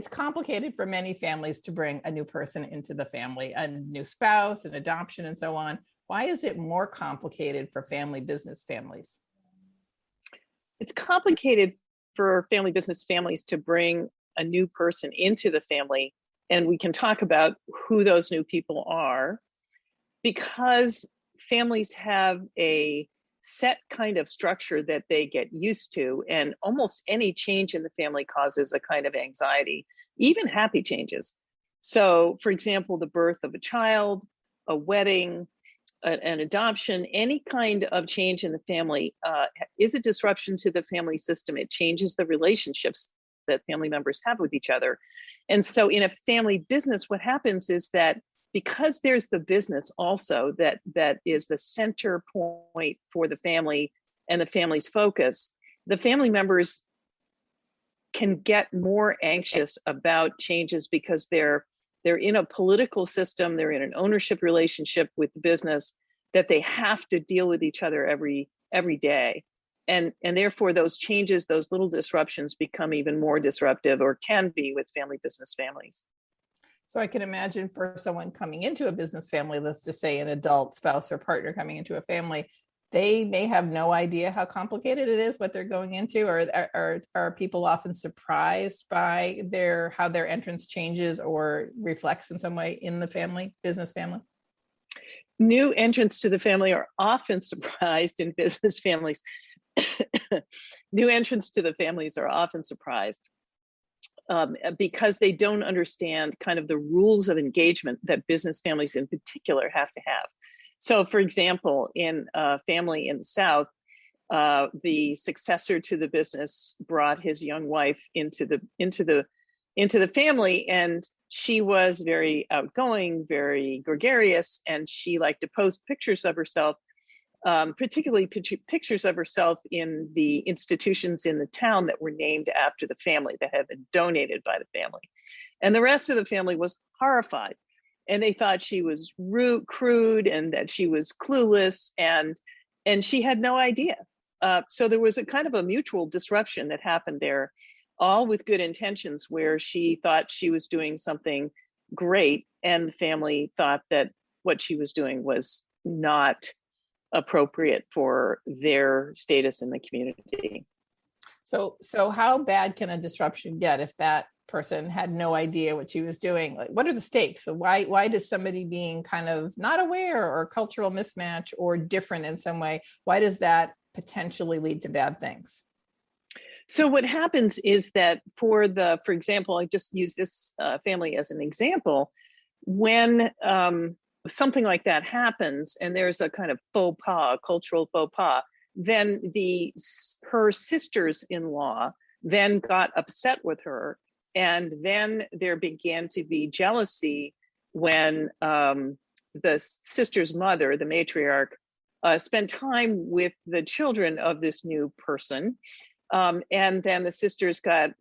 It's complicated for many families to bring a new person into the family, a new spouse, an adoption, and so on. Why is it more complicated for family business families? It's complicated for family business families to bring a new person into the family, and we can talk about who those new people are, because families have a set kind of structure that they get used to, and almost any change in the family causes a kind of anxiety, even happy changes. So, for example, the birth of a child, a wedding, an adoption, any kind of change in the family is a disruption to the family system. It changes the relationships that family members have with each other. And so in a family business, what happens is that because there's the business also that is the center point for the family and the family's focus, the family members can get more anxious about changes because they're in a political system, they're in an ownership relationship with the business that they have to deal with each other every day. And therefore those changes, those little disruptions become even more disruptive, or can be, with family business families. So I can imagine for someone coming into a business family, let's just say an adult spouse or partner coming into a family, they may have no idea how complicated it is, what they're going into, or are people often surprised by how their entrance changes or reflects in some way in the business family? New entrants to the family are often surprised in business families. New entrants to the families are often surprised because they don't understand kind of the rules of engagement that business families in particular have to have. So, for example, in a family in the South, the successor to the business brought his young wife into the family, and she was very outgoing, very gregarious, and she liked to post pictures of herself, particularly pictures of herself in the institutions in the town that were named after the family, that had been donated by the family. And the rest of the family was horrified. And they thought she was rude, crude, and that she was clueless, and she had no idea. So there was a kind of a mutual disruption that happened there, all with good intentions, where she thought she was doing something great, and the family thought that what she was doing was not appropriate for their status in the community. So how bad can a disruption get if that person had no idea what she was doing? Like, what are the stakes? So why does somebody being kind of not aware, or cultural mismatch, or different in some way, why does that potentially lead to bad things? So what happens is that for example, I just use this family as an example, when something like that happens and there's a kind of faux pas, cultural faux pas, then her sisters-in-law then got upset with her, and then there began to be jealousy when the sister's mother, the matriarch, spent time with the children of this new person, and then the sisters got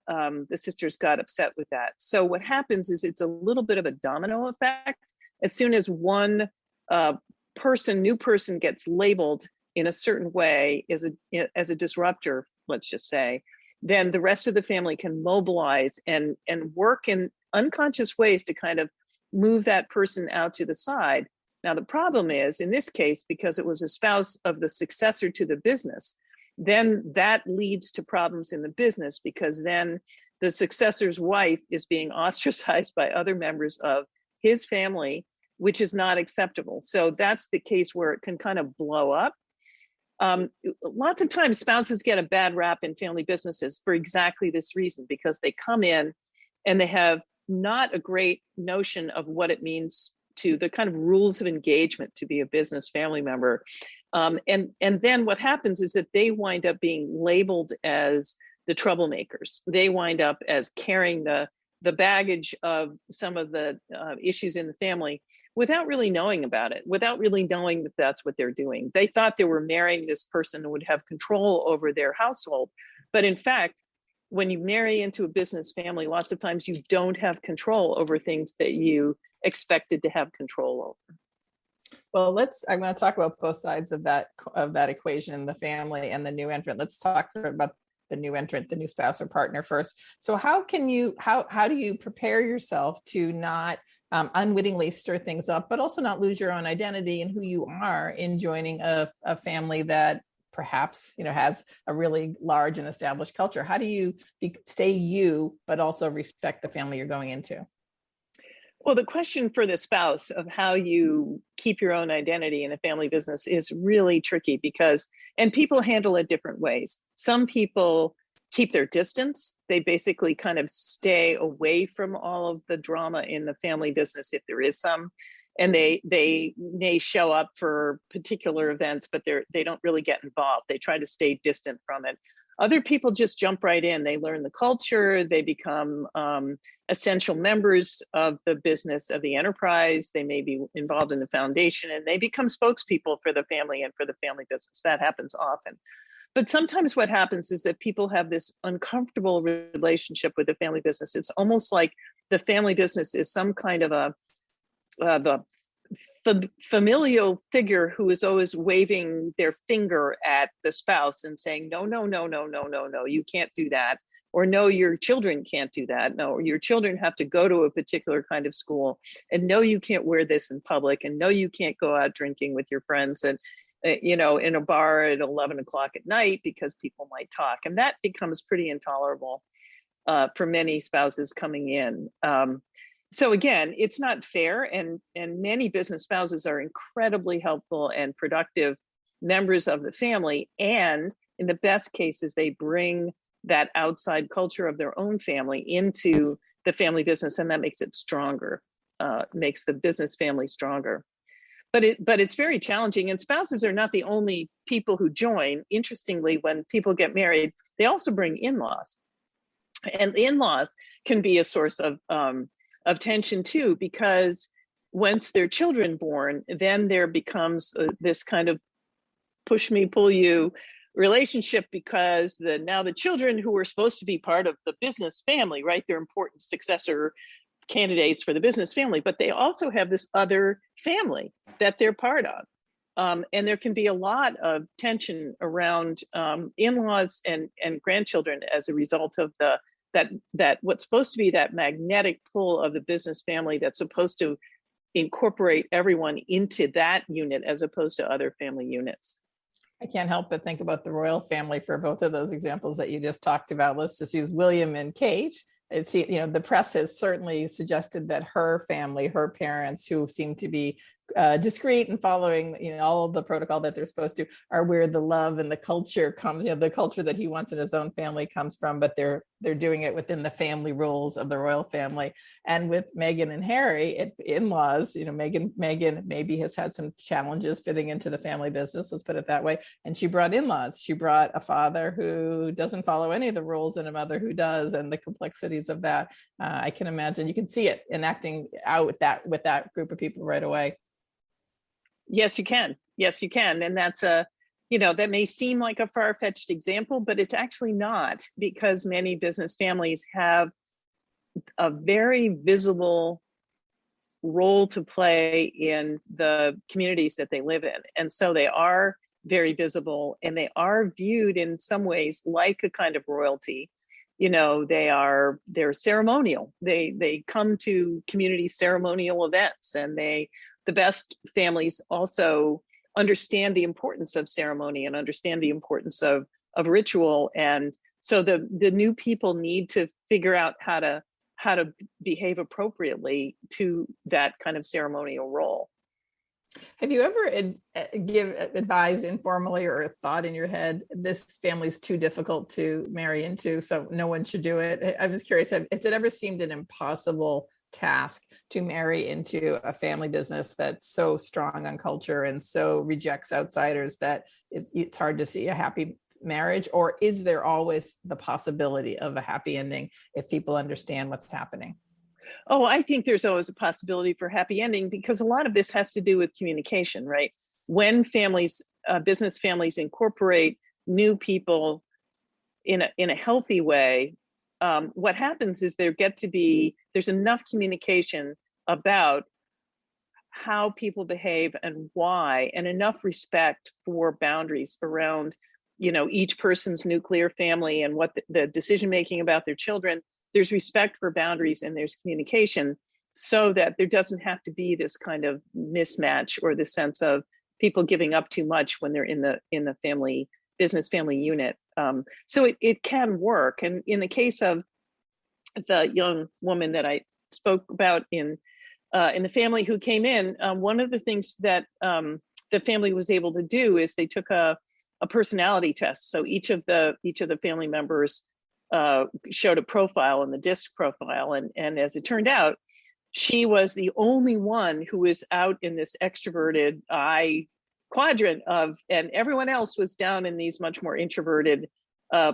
upset with that. So what happens is it's a little bit of a domino effect. As soon as one new person gets labeled in a certain way as a disruptor, let's just say, then the rest of the family can mobilize and work in unconscious ways to kind of move that person out to the side. Now, the problem is, in this case, because it was a spouse of the successor to the business, then that leads to problems in the business, because then the successor's wife is being ostracized by other members of his family, which is not acceptable. So that's the case where it can kind of blow up. Lots of times spouses get a bad rap in family businesses for exactly this reason, because they come in and they have not a great notion of what it means to the kind of rules of engagement to be a business family member. And then what happens is that they wind up being labeled as the troublemakers. They wind up as carrying the baggage of some of the issues in the family without really knowing about it, without really knowing that that's what they're doing. They thought they were marrying this person who would have control over their household. But in fact, when you marry into a business family, lots of times you don't have control over things that you expected to have control over. Well, I'm going to talk about both sides of that equation, the family and the new entrant. Let's talk about the new entrant, the new spouse or partner first. So how do you prepare yourself to not unwittingly stir things up, but also not lose your own identity and who you are in joining a family that perhaps has a really large and established culture? How do you stay you, but also respect the family you're going into? Well, the question for the spouse of how you keep your own identity in a family business is really tricky and people handle it different ways. Some people keep their distance. They basically kind of stay away from all of the drama in the family business, if there is some. And they may show up for particular events, but they don't really get involved. They try to stay distant from it. Other people just jump right in. They learn the culture. They become essential members of the business, of the enterprise. They may be involved in the foundation, and they become spokespeople for the family and for the family business. That happens often. But sometimes what happens is that people have this uncomfortable relationship with the family business. It's almost like the family business is some kind of a familial figure who is always waving their finger at the spouse and saying, no, no, no, no, no, no, no, you can't do that. Or no, your children can't do that. No, your children have to go to a particular kind of school. And no, you can't wear this in public. And no, you can't go out drinking with your friends and, in a bar at 11 o'clock at night because people might talk. And that becomes pretty intolerable for many spouses coming in. So again, it's not fair, and many business spouses are incredibly helpful and productive members of the family, and in the best cases, they bring that outside culture of their own family into the family business, and that makes it stronger, makes the business family stronger. But it's very challenging, and spouses are not the only people who join. Interestingly, when people get married, they also bring in-laws, and in-laws can be a source of tension too, because once their children born, then there becomes this kind of push me, pull you relationship, because now the children who are supposed to be part of the business family, right? They're important successor candidates for the business family, but they also have this other family that they're part of. And there can be a lot of tension around in-laws and grandchildren as a result of that what's supposed to be that magnetic pull of the business family that's supposed to incorporate everyone into that unit as opposed to other family units. I can't help but think about the royal family for both of those examples that you just talked about. Let's just use William and Kate. It's, the press has certainly suggested that her family, her parents, who seem to be discreet and following, all of the protocol that they're supposed to, are where the love and the culture comes, the culture that he wants in his own family comes from, but they're doing it within the family rules of the royal family. And with Meghan and Harry, in-laws, Meghan maybe has had some challenges fitting into the family business, let's put it that way. And she brought in-laws. She brought a father who doesn't follow any of the rules and a mother who does, and the complexities of that. I can imagine you can see it enacting out with that group of people right away. Yes, you can. Yes, you can. And that's that may seem like a far-fetched example, but it's actually not, because many business families have a very visible role to play in the communities that they live in. And so they are very visible, and they are viewed in some ways like a kind of royalty. They're ceremonial. They come to community ceremonial events, and the best families also understand the importance of ceremony and understand the importance of ritual. And so the new people need to figure out how to behave appropriately to that kind of ceremonial role. Have you ever advised informally or thought in your head, this family's too difficult to marry into, so no one should do it? I was curious, has it ever seemed an impossible task to marry into a family business that's so strong on culture and so rejects outsiders that it's hard to see a happy marriage? Or is there always the possibility of a happy ending if people understand what's happening? Oh, I think there's always a possibility for happy ending, because a lot of this has to do with communication, right? When business families incorporate new people in a healthy way, what happens is there's enough communication about how people behave and why, and enough respect for boundaries around each person's nuclear family and what the decision making about their children. There's respect for boundaries and there's communication, so that there doesn't have to be this kind of mismatch or the sense of people giving up too much when they're in the family unit. So it can work. And in the case of the young woman that I spoke about in the family who came in, one of the things that the family was able to do is they took a personality test. So each of the family members showed a profile in the DISC profile, and as it turned out, she was the only one who was out in this extroverted I quadrant and everyone else was down in these much more introverted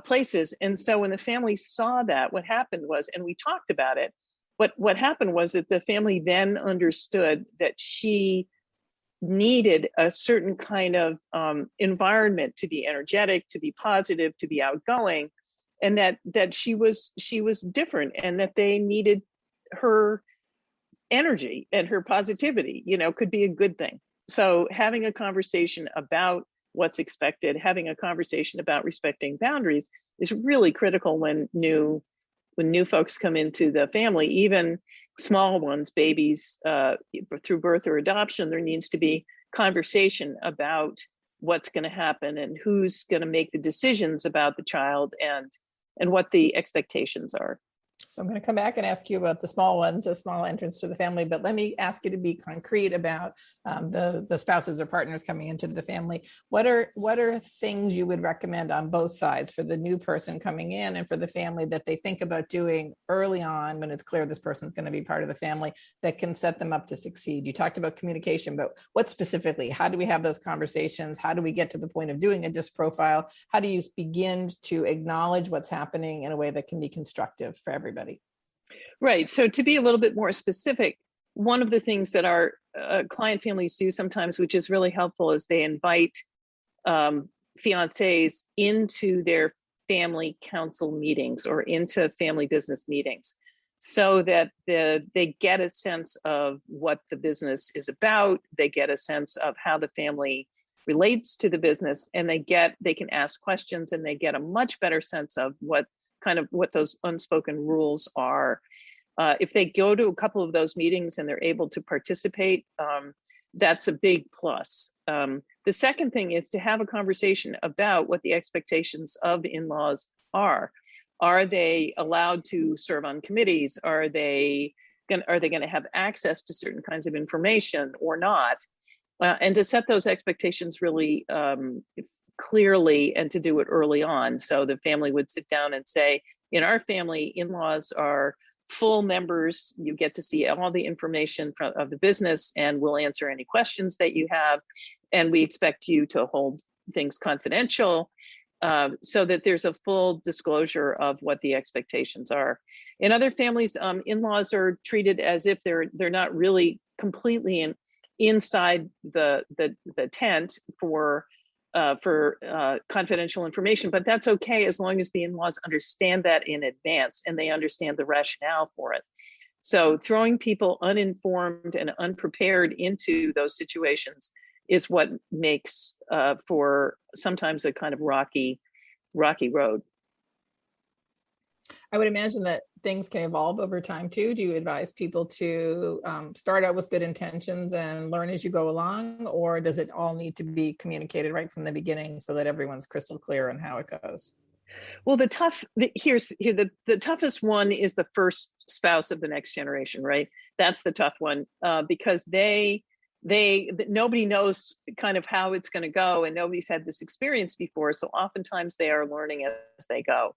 places. And so when the family saw that, what happened was, and we talked about it, what happened was that the family then understood that she needed a certain kind of environment to be energetic, to be positive, to be outgoing, and that she was different, and that they needed her energy, and her positivity, could be a good thing. So having a conversation about what's expected, having a conversation about respecting boundaries is really critical when new folks come into the family, even small ones, babies, through birth or adoption. There needs to be conversation about what's going to happen and who's going to make the decisions about the child and what the expectations are. So I'm going to come back and ask you about the small ones, the small entrance to the family, but let me ask you to be concrete about the spouses or partners coming into the family. What are things you would recommend on both sides for the new person coming in and for the family that they think about doing early on when it's clear this person's going to be part of the family that can set them up to succeed? You talked about communication, but what specifically? How do we have those conversations? How do we get to the point of doing a DISC profile? How do you begin to acknowledge what's happening in a way that can be constructive for everybody? Right. So to be a little bit more specific, one of the things that our client families do sometimes, which is really helpful, is they invite fiancés into their family council meetings or into family business meetings, so that they get a sense of what the business is about. They get a sense of how the family relates to the business, and they can ask questions, and they get a much better sense of what those unspoken rules are. If they go to a couple of those meetings and they're able to participate, that's a big plus. The second thing is to have a conversation about what the expectations of in-laws are. Are they allowed to serve on committees? Are they going to have access to certain kinds of information or not? And to set those expectations really clearly, and to do it early on. So the family would sit down and say, in our family, in-laws are full members. You get to see all the information of the business, and we'll answer any questions that you have. And we expect you to hold things confidential, so that there's a full disclosure of what the expectations are. In other families, in-laws are treated as if they're not really completely inside the tent for confidential information, but that's okay as long as the in-laws understand that in advance and they understand the rationale for it. So throwing people uninformed and unprepared into those situations is what makes for sometimes a kind of rocky road. I would imagine that things can evolve over time too. Do you advise people to start out with good intentions and learn as you go along, or does it all need to be communicated right from the beginning so that everyone's crystal clear on how it goes? Well, the toughest one is the first spouse of the next generation, right? That's the tough one, because nobody knows kind of how it's going to go, and nobody's had this experience before. So oftentimes they are learning as they go.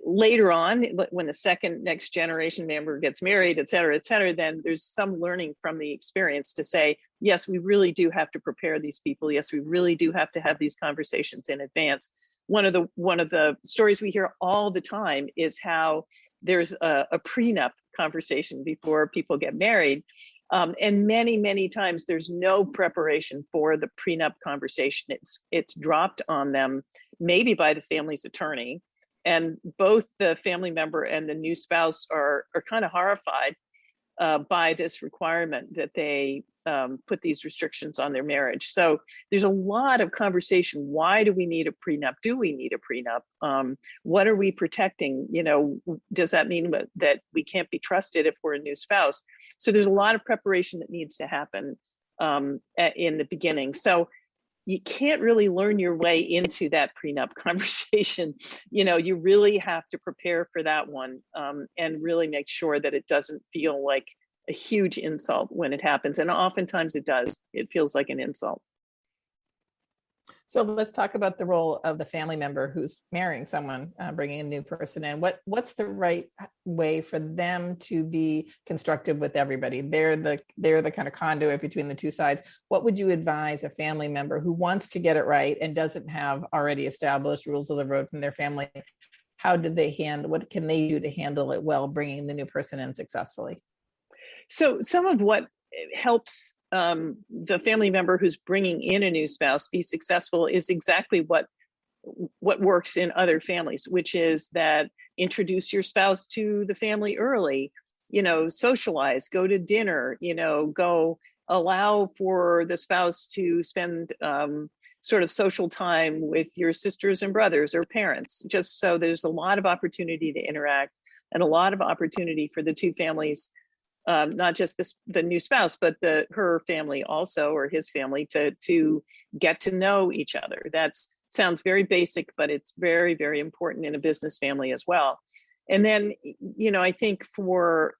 Later on, when the next generation member gets married, et cetera, then there's some learning from the experience to say, yes, we really do have to prepare these people. Yes, we really do have to have these conversations in advance. One of the stories we hear all the time is how there's a prenup conversation before people get married. And many times there's no preparation for the prenup conversation. It's dropped on them, maybe by the family's attorney. And both the family member and the new spouse are kind of horrified by this requirement that they put these restrictions on their marriage. So there's a lot of conversation. Why do we need a prenup? Do we need a prenup? What are we protecting? You know, does that mean that we can't be trusted if we're a new spouse? So there's a lot of preparation that needs to happen in the beginning. So you can't really learn your way into that prenup conversation. You know, you really have to prepare for that one and really make sure that it doesn't feel like a huge insult when it happens. And oftentimes it does. It feels like an insult. So let's talk about the role of the family member who's marrying someone, bringing a new person in. What's the right way for them to be constructive with everybody? They're the kind of conduit between the two sides. What would you advise a family member who wants to get it right and doesn't have already established rules of the road from their family? How do they handle? What can they do to handle it well, bringing the new person in successfully? So some of what helps the family member who's bringing in a new spouse be successful is exactly what works in other families, which is that introduce your spouse to the family early, you know, socialize, go to dinner, you know, go allow for the spouse to spend sort of social time with your sisters and brothers or parents, just so there's a lot of opportunity to interact and a lot of opportunity for the two families, not just the new spouse, but her family also, or his family, to get to know each other. That sounds very basic, but it's very, very important in a business family as well. And then, you know, I think for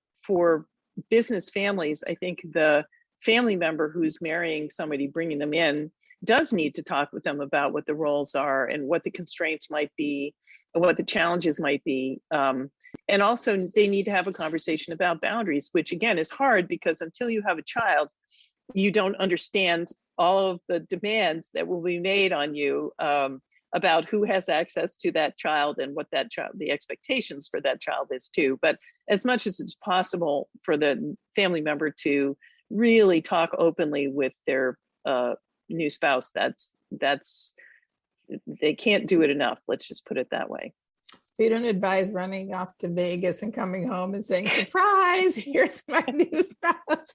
business families, I think the family member who's marrying somebody, bringing them in, does need to talk with them about what the roles are and what the constraints might be, and what the challenges might be. And also they need to have a conversation about boundaries, which again is hard because until you have a child, you don't understand all of the demands that will be made on you about who has access to that child and what that child, the expectations for that child is too. But as much as it's possible for the family member to really talk openly with their new spouse, that's they can't do it enough. Let's just put it that way. So you don't advise running off to Vegas and coming home and saying, surprise, here's my new spouse.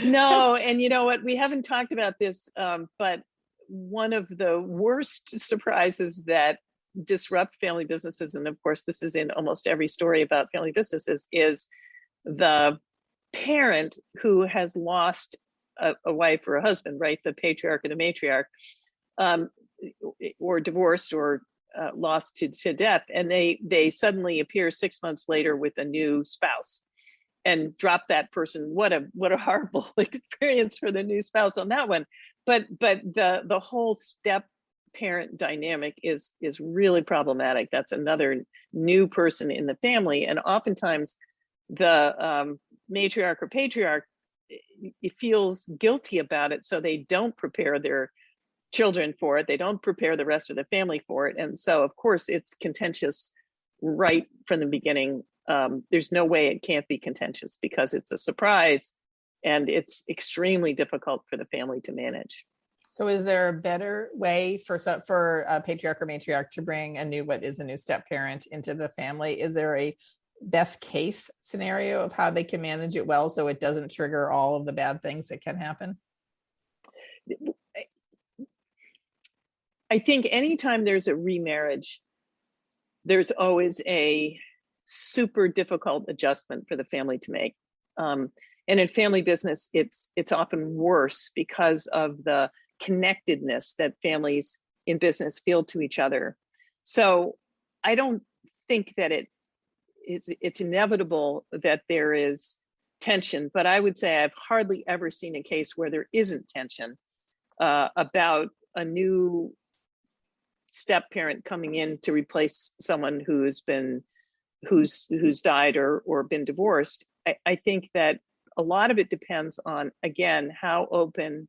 No, and you know what? We haven't talked about this, but one of the worst surprises that disrupt family businesses, and of course this is in almost every story about family businesses, is the parent who has lost a wife or a husband, right? The patriarch or the matriarch, or divorced or lost to death, and they suddenly appear 6 months later with a new spouse and drop that person. What a horrible experience for the new spouse on that one. But the whole step parent dynamic is really problematic. That's another new person in the family, and oftentimes the matriarch or patriarch feels guilty about it, so they don't prepare their children for it. They don't prepare the rest of the family for it. And so, of course, it's contentious right from the beginning. There's no way it can't be contentious because it's a surprise and it's extremely difficult for the family to manage. So is there a better way for a patriarch or matriarch to bring what is a new step parent into the family? Is there a best case scenario of how they can manage it well so it doesn't trigger all of the bad things that can happen? I think anytime there's a remarriage, there's always a super difficult adjustment for the family to make. And in family business, it's often worse because of the connectedness that families in business feel to each other. So I don't think that it's inevitable that there is tension, but I would say I've hardly ever seen a case where there isn't tension about a new step parent coming in to replace someone who's died or been divorced. I think that a lot of it depends on, again, how open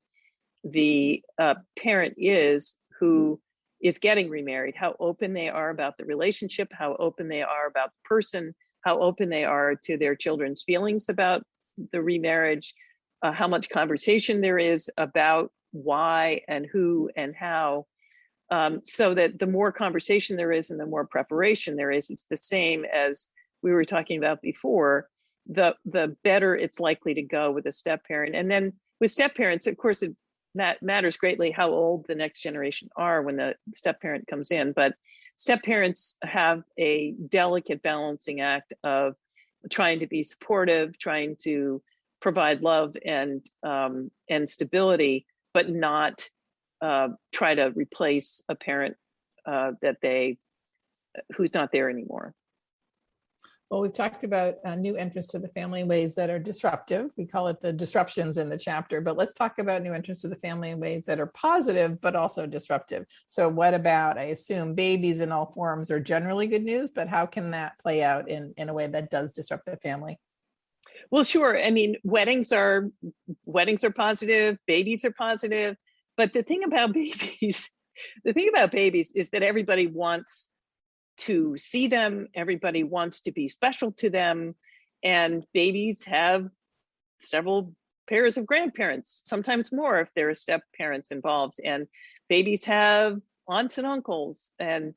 the parent is who is getting remarried, how open they are about the relationship, how open they are about the person, how open they are to their children's feelings about the remarriage, how much conversation there is about why and who and how. So that the more conversation there is and the more preparation there is, it's the same as we were talking about before. the better it's likely to go with a step parent. And then with step parents, of course, it matters greatly how old the next generation are when the step parent comes in. But step parents have a delicate balancing act of trying to be supportive, trying to provide love and stability, but not try to replace a parent who's not there anymore. Well, we've talked about new entrants to the family in ways that are disruptive. We call it the disruptions in the chapter, but let's talk about new entrants to the family in ways that are positive, but also disruptive. So what about, I assume babies in all forms are generally good news, but how can that play out in a way that does disrupt the family? Well, sure. I mean, weddings are positive, babies are positive, but the thing about babies is that everybody wants to see them. Everybody wants to be special to them. And babies have several pairs of grandparents, sometimes more if there are step parents involved. And babies have aunts and uncles. And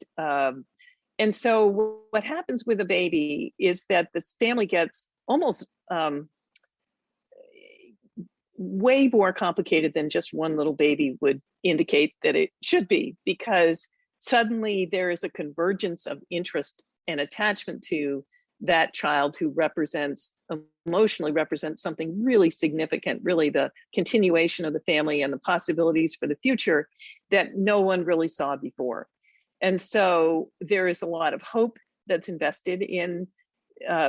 so what happens with a baby is that this family gets almost way more complicated than just one little baby would indicate that it should be, because suddenly there is a convergence of interest and attachment to that child who emotionally represents something really significant, really the continuation of the family and the possibilities for the future that no one really saw before. And so there is a lot of hope that's invested in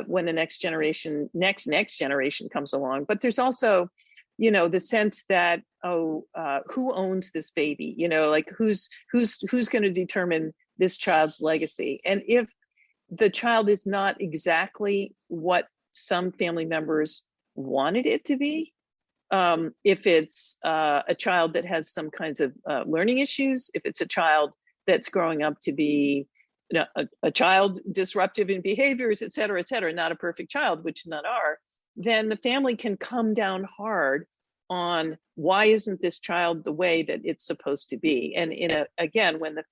when the next generation comes along. But there's also, the sense that, who owns this baby? Like who's going to determine this child's legacy? And if the child is not exactly what some family members wanted it to be, if it's a child that has some kinds of learning issues, if it's a child that's growing up to be a child disruptive in behaviors, et cetera, not a perfect child, which none are, then the family can come down hard on why isn't this child the way that it's supposed to be. And again, when the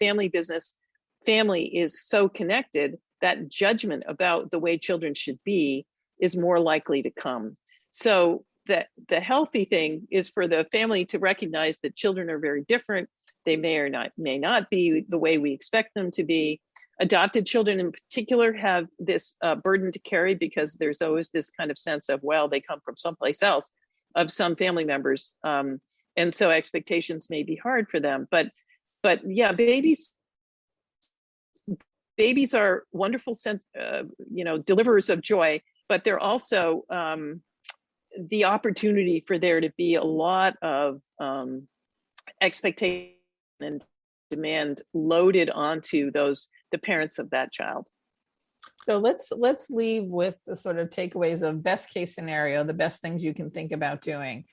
family is so connected, that judgment about the way children should be is more likely to come. So the healthy thing is for the family to recognize that children are very different. They may not be the way we expect them to be. Adopted children in particular have this burden to carry, because there's always this kind of sense of, well, they come from someplace else, of some family members. And so expectations may be hard for them. But yeah, babies are wonderful deliverers of joy, but they're also the opportunity for there to be a lot of expectation and demand loaded onto the parents of that child. So let's leave with the sort of takeaways of best case scenario, the best things you can think about doing.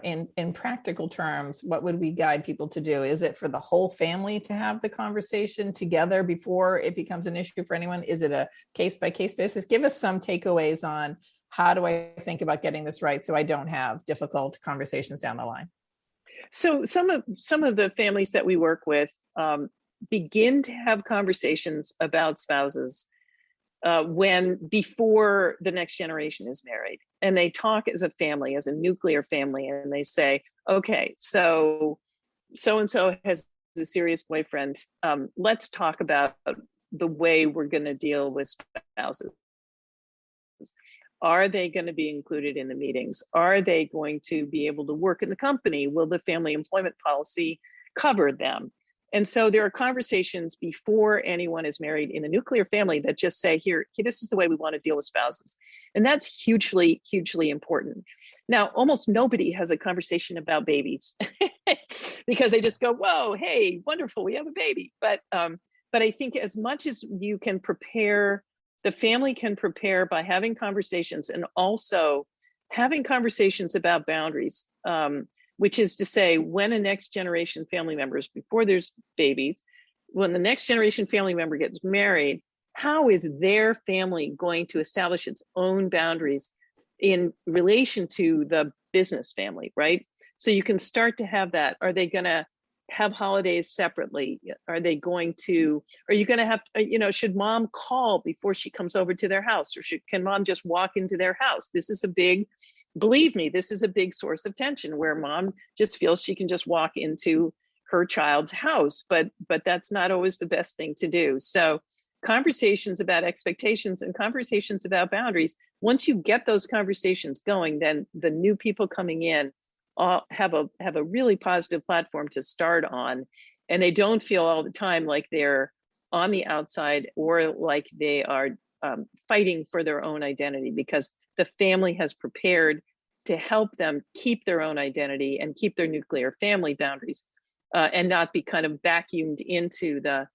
In practical terms, what would we guide people to do? Is it for the whole family to have the conversation together before it becomes an issue for anyone? Is it a case by case basis? Give us some takeaways on how do I think about getting this right so I don't have difficult conversations down the line. So some of the families that we work with begin to have conversations about spouses before the next generation is married, and they talk as a family, as a nuclear family, and they say, okay, so and so has a serious boyfriend. Let's talk about the way we're going to deal with spouses. Are they going to be included in the meetings? Are they going to be able to work in the company? Will the family employment policy cover them? And so there are conversations before anyone is married in the nuclear family that just say, here, this is the way we want to deal with spouses. And that's hugely, hugely important. Now, almost nobody has a conversation about babies because they just go, whoa, hey, wonderful, we have a baby. But I think as much as you can prepare, the family can prepare by having conversations, and also having conversations about boundaries, which is to say, when a next generation family members, before there's babies, when the next generation family member gets married, how is their family going to establish its own boundaries in relation to the business family, right? So you can start to have that. Are they going to have holidays separately? Are you going to have, should mom call before she comes over to their house, or can mom just walk into their house? Believe me, this is a big source of tension, where mom just feels she can just walk into her child's house, but that's not always the best thing to do. So conversations about expectations and conversations about boundaries, once you get those conversations going, then the new people coming in have a really positive platform to start on, and they don't feel all the time like they're on the outside or like they are fighting for their own identity, because the family has prepared to help them keep their own identity and keep their nuclear family boundaries, and not be kind of vacuumed into the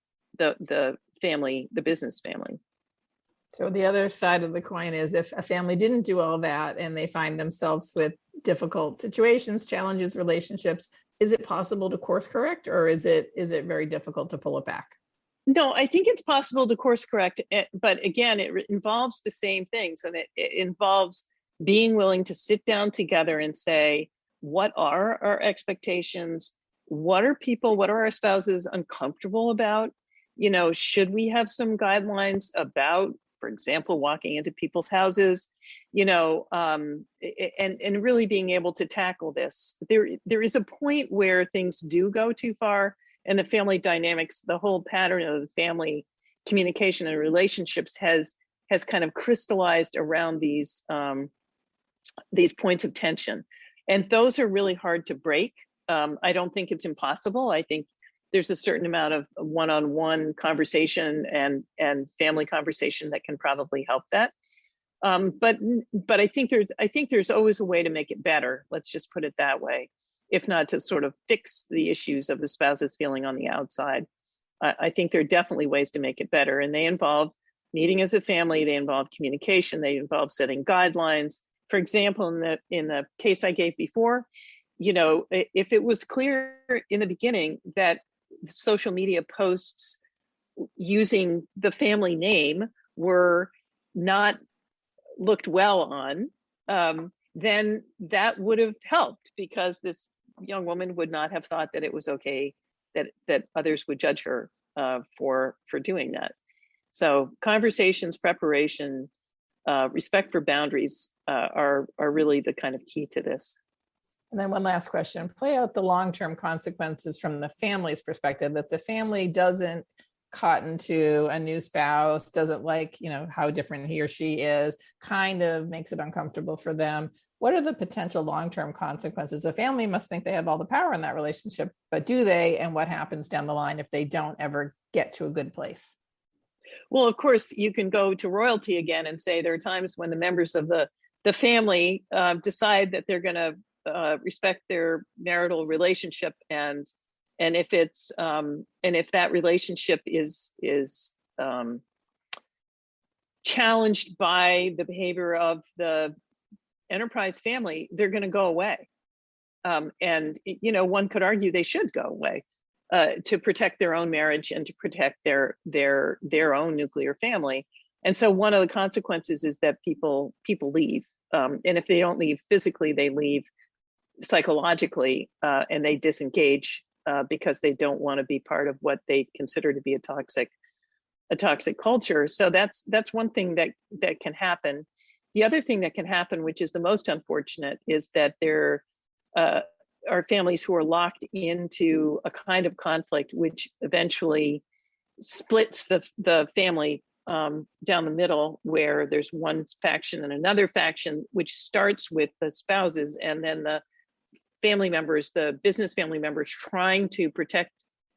family, the business family. So the other side of the coin is, if a family didn't do all that and they find themselves with difficult situations, challenges, relationships, is it possible to course correct, or is it very difficult to pull it back? No, I think it's possible to course correct, but again, it involves the same things, and it involves being willing to sit down together and say, what are our expectations? What are our spouses uncomfortable about? Should we have some guidelines about, for example, walking into people's houses, and really being able to tackle this? There is a point where things do go too far, and the family dynamics, the whole pattern of the family communication and relationships has kind of crystallized around these points of tension. And those are really hard to break. I don't think it's impossible. I think there's a certain amount of one-on-one conversation and family conversation that can probably help that. But I think there's always a way to make it better. Let's just put it that way. If not to sort of fix the issues of the spouses feeling on the outside. I think there are definitely ways to make it better, and they involve meeting as a family. They involve communication. They involve setting guidelines. For example, in the case I gave before, if it was clear in the beginning that social media posts using the family name were not looked well on, then that would have helped, because this young woman would not have thought that it was okay that others would judge her for doing that. So conversations, preparation, respect for boundaries are really the kind of key to this. And then one last question, play out the long-term consequences from the family's perspective, that the family doesn't cotton to a new spouse, doesn't like, how different he or she is, kind of makes it uncomfortable for them. What are the potential long-term consequences? The family must think they have all the power in that relationship, but do they? And what happens down the line if they don't ever get to a good place? Well, of course, you can go to royalty again and say there are times when the members of the family decide that they're going to respect their marital relationship, and if it's and if that relationship is challenged by the behavior of the enterprise family, they're going to go away. And one could argue they should go away to protect their own marriage and to protect their own nuclear family. And so one of the consequences is that people leave, and if they don't leave physically, they leave psychologically, and they disengage because they don't want to be part of what they consider to be a toxic culture. So that's one thing that can happen. The other thing that can happen, which is the most unfortunate, is that there are families who are locked into a kind of conflict which eventually splits the family down the middle, where there's one faction and another faction, which starts with the spouses and then the family members, the business family members, trying to protect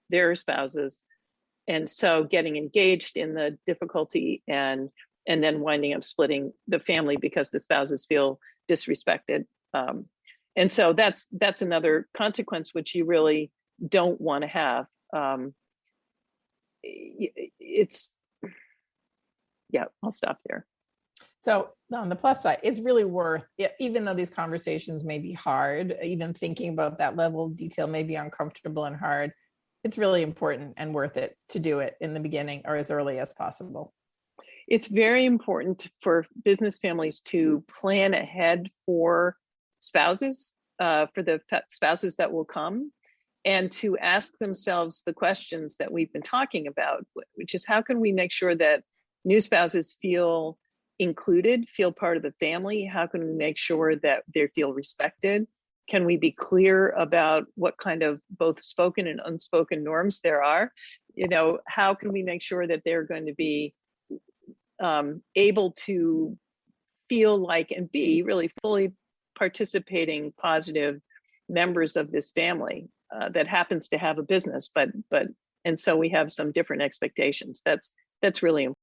their spouses, and so getting engaged in the difficulty and then winding up splitting the family because the spouses feel disrespected. And so that's another consequence which you really don't want to have. I'll stop there. So on the plus side, it's really worth it, even though these conversations may be hard, even thinking about that level of detail may be uncomfortable and hard, it's really important and worth it to do it in the beginning or as early as possible. It's very important for business families to plan ahead for spouses, for the spouses that will come. and to ask themselves the questions that we've been talking about, which is how can we make sure that new spouses feel included, feel part of the family? How can we make sure that they feel respected? Can we be clear about what kind of both spoken and unspoken norms there are? How can we make sure that they're going to be able to feel like and be really fully participating, positive members of this family that happens to have a business, and so we have some different expectations. That's really important.